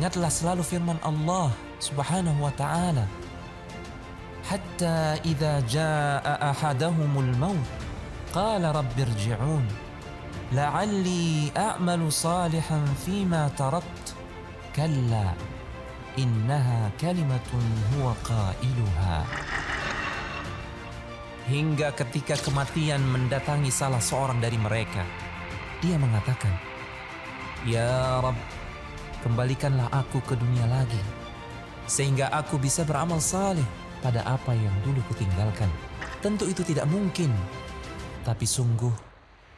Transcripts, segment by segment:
ingatlah selalu firman Allah Subhanahu wa ta'ala, hatta idza jaa ahadahumul maut qala rabbirji'un la'alli a'malu salihan fima tarakt kalla innaha kalimatun huwa qailuha. Hingga ketika kematian mendatangi salah seorang dari mereka, dia mengatakan, "Ya Rabb, kembalikanlah aku ke dunia lagi, sehingga aku bisa beramal saleh pada apa yang dulu kutinggalkan." Tentu itu tidak mungkin, tapi sungguh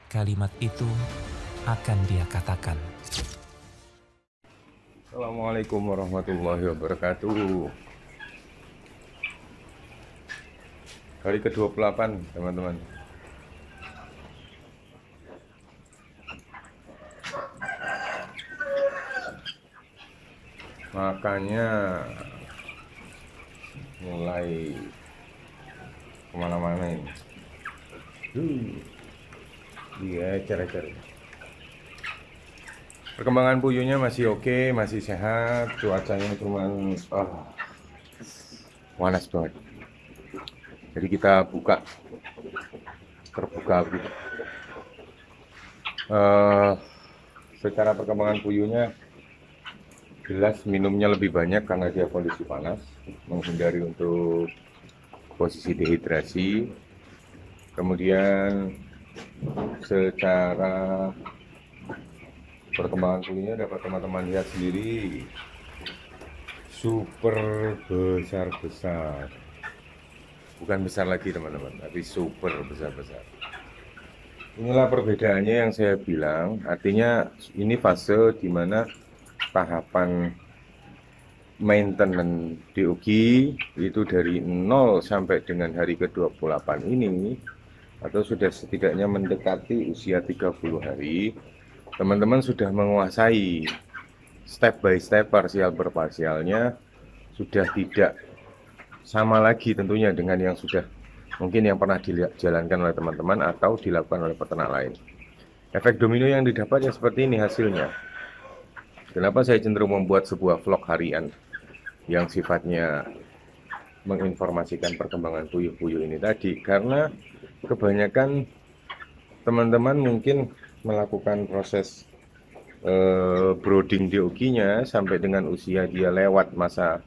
kalimat itu akan dia katakan. Assalamualaikum warahmatullahi wabarakatuh. Hari ke-28 teman-teman. Makanya mulai kemana-mana ini. Ecer-ecer. Perkembangan puyuhnya masih oke, masih sehat. Cuacanya cuman panas banget. Jadi kita terbuka gitu. Secara perkembangan puyuhnya jelas minumnya lebih banyak karena dia kondisi panas, menghindari untuk posisi dehidrasi. Kemudian secara perkembangan puyuhnya dapat teman-teman lihat sendiri, super besar-besar. Bukan besar lagi teman-teman, tapi super besar-besar. Inilah perbedaannya yang saya bilang, artinya ini fase di mana tahapan maintenance DOG itu dari 0 sampai dengan hari ke-28 ini, atau sudah setidaknya mendekati usia 30 hari, teman-teman sudah menguasai step by step, parsial per parsialnya, sudah tidak sama lagi tentunya dengan yang sudah mungkin yang pernah dijalankan oleh teman-teman atau dilakukan oleh peternak lain. Efek domino yang didapat ya seperti ini hasilnya. Kenapa saya cenderung membuat sebuah vlog harian yang sifatnya menginformasikan perkembangan puyuh-puyuh ini tadi? Karena kebanyakan teman-teman mungkin melakukan proses brooding DOG-nya sampai dengan usia dia lewat masa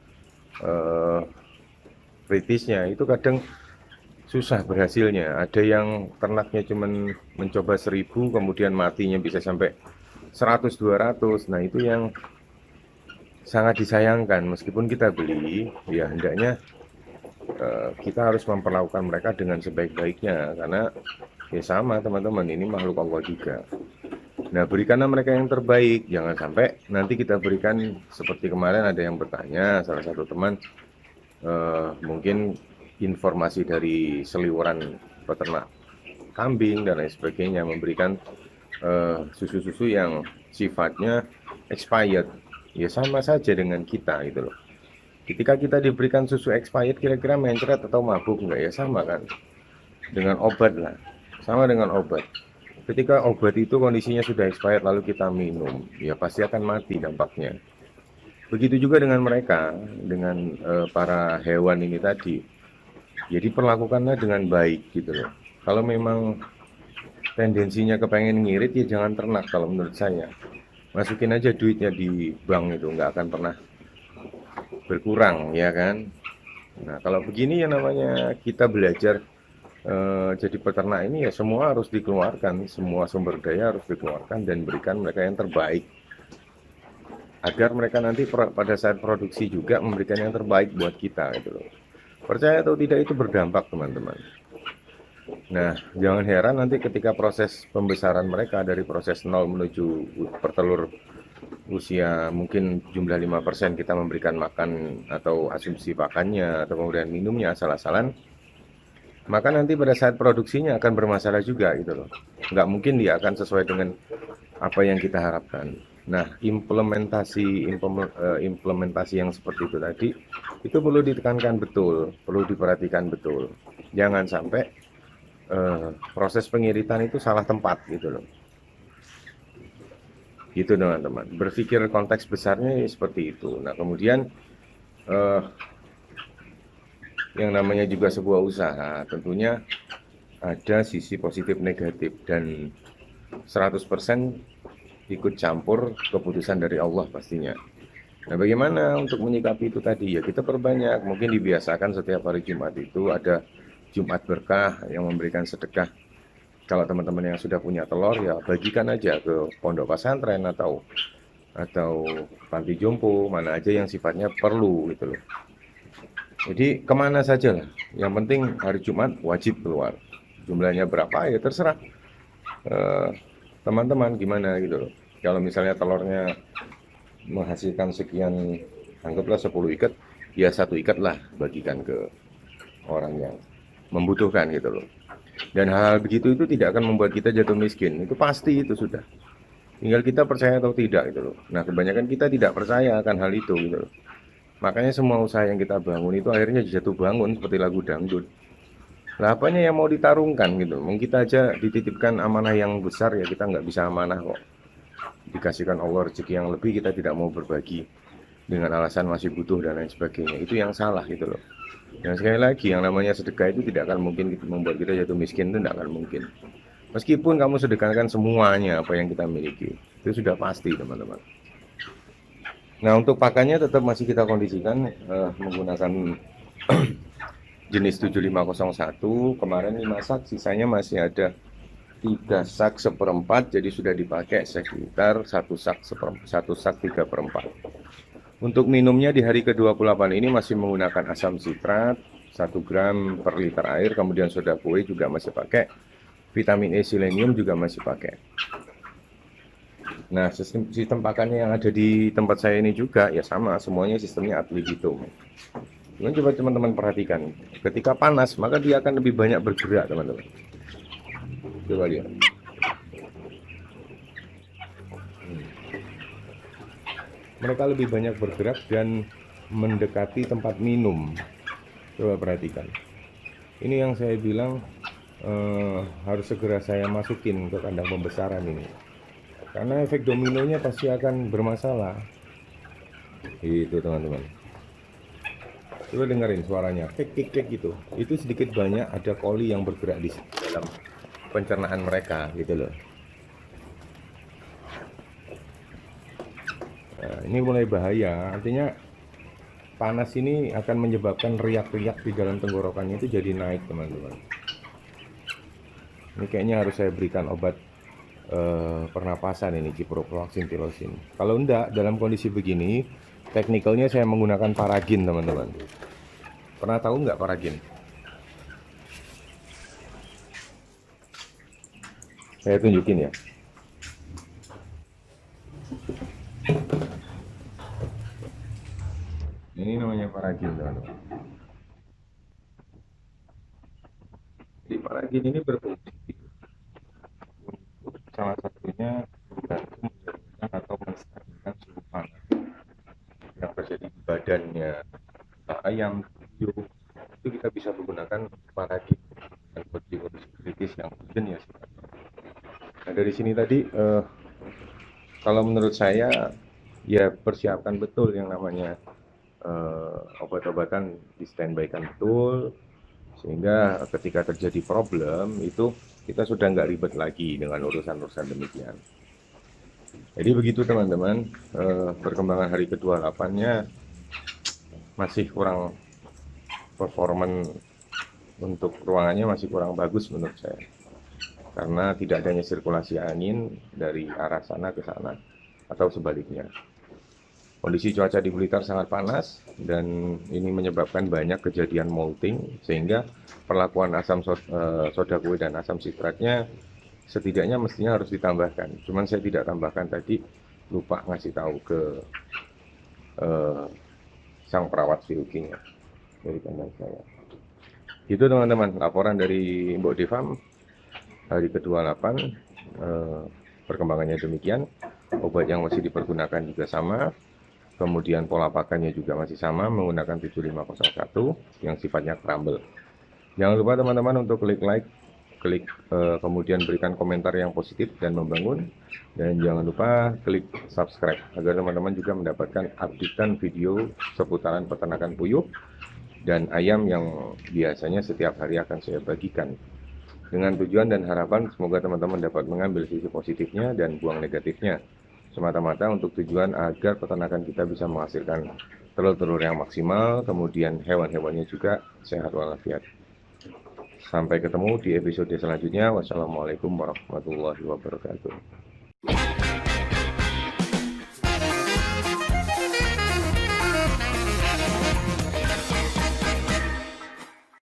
kritisnya, itu kadang susah berhasilnya. Ada yang ternaknya cuma mencoba 1000, kemudian matinya bisa sampai 100-200. Nah itu yang sangat disayangkan. Meskipun kita beli, ya hendaknya kita harus memperlakukan mereka dengan sebaik-baiknya, karena ya sama teman-teman, ini makhluk Allah juga. Nah, berikanlah mereka yang terbaik, jangan sampai nanti kita berikan seperti kemarin ada yang bertanya, salah satu teman, mungkin informasi dari seliweran peternak kambing dan lain sebagainya, memberikan susu-susu yang sifatnya expired. Ya sama saja dengan kita gitu loh. Ketika kita diberikan susu expired, kira-kira mencret atau mabuk enggak? Ya sama kan dengan obat lah, sama dengan obat. Ketika obat itu kondisinya sudah expired lalu kita minum, ya pasti akan mati dampaknya. Begitu juga dengan mereka, dengan para hewan ini tadi. Jadi perlakukanlah dengan baik gitu loh. Kalau memang tendensinya kepengen ngirit, ya jangan ternak kalau menurut saya. Masukin aja duitnya di bank, itu nggak akan pernah berkurang ya kan. Nah kalau begini ya namanya kita belajar jadi peternak ini, ya semua harus dikeluarkan, semua sumber daya harus dikeluarkan dan berikan mereka yang terbaik, agar mereka nanti pada saat produksi juga memberikan yang terbaik buat kita gitu loh. Percaya atau tidak itu berdampak teman-teman. Nah jangan heran nanti ketika proses pembesaran mereka dari proses 0 menuju bertelur usia mungkin jumlah 5%, kita memberikan makan atau asumsi pakannya atau kemudian minumnya asal-asalan, maka nanti pada saat produksinya akan bermasalah juga gitu loh. Nggak mungkin dia akan sesuai dengan apa yang kita harapkan. Nah, implementasi yang seperti itu tadi, itu perlu ditekankan betul, perlu diperhatikan betul. Jangan sampai proses pengiritan itu salah tempat gitu loh. Gitu teman-teman. Berpikir konteks besarnya seperti itu. Nah kemudian yang namanya juga sebuah usaha tentunya ada sisi positif negatif dan 100% ikut campur keputusan dari Allah pastinya. Nah bagaimana untuk menyikapi itu tadi ya, kita perbanyak, mungkin dibiasakan setiap hari Jumat itu ada Jumat berkah yang memberikan sedekah. Kalau teman-teman yang sudah punya telur ya bagikan aja ke pondok pesantren atau panti jompo, mana aja yang sifatnya perlu gitu loh. Jadi kemana saja lah, yang penting hari Jumat wajib keluar. Jumlahnya berapa ya terserah teman-teman gimana gitu loh. Kalau misalnya telurnya menghasilkan sekian, anggaplah 10 ikat, ya 1 ikat lah bagikan ke orang yang membutuhkan gitu loh. Dan hal-hal begitu itu tidak akan membuat kita jatuh miskin, itu pasti itu sudah. Tinggal kita percaya atau tidak gitu loh. Nah kebanyakan kita tidak percaya akan hal itu gitu loh. Makanya semua usaha yang kita bangun itu akhirnya jatuh bangun seperti lagu dangdut. Lah apanya yang mau ditarungkan gitu. Mungkin kita aja dititipkan amanah yang besar ya kita nggak bisa amanah kok. Dikasihkan Allah rezeki yang lebih kita tidak mau berbagi dengan alasan masih butuh dan lain sebagainya. Itu yang salah gitu loh. Dan sekali lagi yang namanya sedekah itu tidak akan mungkin membuat kita jatuh miskin, itu tidak akan mungkin. Meskipun kamu sedekahkan semuanya apa yang kita miliki, itu sudah pasti teman-teman. Nah untuk pakannya tetap masih kita kondisikan menggunakan jenis 7501. Kemarin 5 sak, sisanya masih ada 3 sak seperempat, jadi sudah dipakai sekitar 1 sak 3/4. Untuk minumnya di hari ke-28 ini masih menggunakan asam sitrat 1 gram per liter air, kemudian soda kue juga masih pakai, vitamin E selenium juga masih pakai. Nah sistem pakannya yang ada di tempat saya ini juga ya sama, semuanya sistemnya ad libitum. Coba teman-teman perhatikan, ketika panas maka dia akan lebih banyak bergerak teman-teman. Coba lihat. Mereka lebih banyak bergerak dan mendekati tempat minum. Coba perhatikan. Ini yang saya bilang harus segera saya masukin ke kandang pembesaran ini. Karena efek dominonya pasti akan bermasalah. Itu teman-teman. Coba dengerin suaranya, kek gitu. Itu sedikit banyak ada koli yang bergerak di dalam pencernaan mereka gitu loh. Nah, ini mulai bahaya, artinya panas ini akan menyebabkan riak-riak di dalam tenggorokannya itu jadi naik teman-teman. Ini kayaknya harus saya berikan obat pernapasan ini, ciprofloxacin tirosin. Kalau enggak, dalam kondisi begini, teknikalnya saya menggunakan paragin teman-teman. Pernah tahu nggak paragin? Saya tunjukin ya. Ini namanya paragin teman-teman. Jadi paragin ini berfungsi untuk salah satunya membantu menurunkan atau menstabilkan suhu panas yang terjadi di badannya ayam, hiu. Itu kita bisa menggunakan paragin dan kondisi kritis yang urgent ya. Nah dari sini tadi kalau menurut saya ya persiapkan betul yang namanya obat-obatan di standby-kan betul, sehingga ketika terjadi problem itu kita sudah nggak ribet lagi dengan urusan-urusan demikian. Jadi begitu teman-teman, perkembangan hari ke-28-nya masih kurang, performan untuk ruangannya masih kurang bagus menurut saya, karena tidak adanya sirkulasi angin dari arah sana ke sana atau sebaliknya. Kondisi cuaca di Blitar sangat panas dan ini menyebabkan banyak kejadian molting, sehingga perlakuan asam soda kue dan asam sitratnya setidaknya mestinya harus ditambahkan. Cuman saya tidak tambahkan tadi, lupa ngasih tahu ke sang perawat silkinya dari kandang saya. Itu teman-teman, laporan dari Mbok Devam hari ke-28, perkembangannya demikian. Obat yang masih dipergunakan juga sama. Kemudian pola pakannya juga masih sama, menggunakan 7501 yang sifatnya crumble. Jangan lupa teman-teman untuk klik like, klik kemudian berikan komentar yang positif dan membangun, dan jangan lupa klik subscribe agar teman-teman juga mendapatkan updatean video seputaran peternakan puyuh dan ayam yang biasanya setiap hari akan saya bagikan. Dengan tujuan dan harapan semoga teman-teman dapat mengambil sisi positifnya dan buang negatifnya. Semata-mata untuk tujuan agar peternakan kita bisa menghasilkan telur-telur yang maksimal, kemudian hewan-hewannya juga sehat walafiat. Sampai ketemu di episode selanjutnya. Wassalamualaikum warahmatullahi wabarakatuh.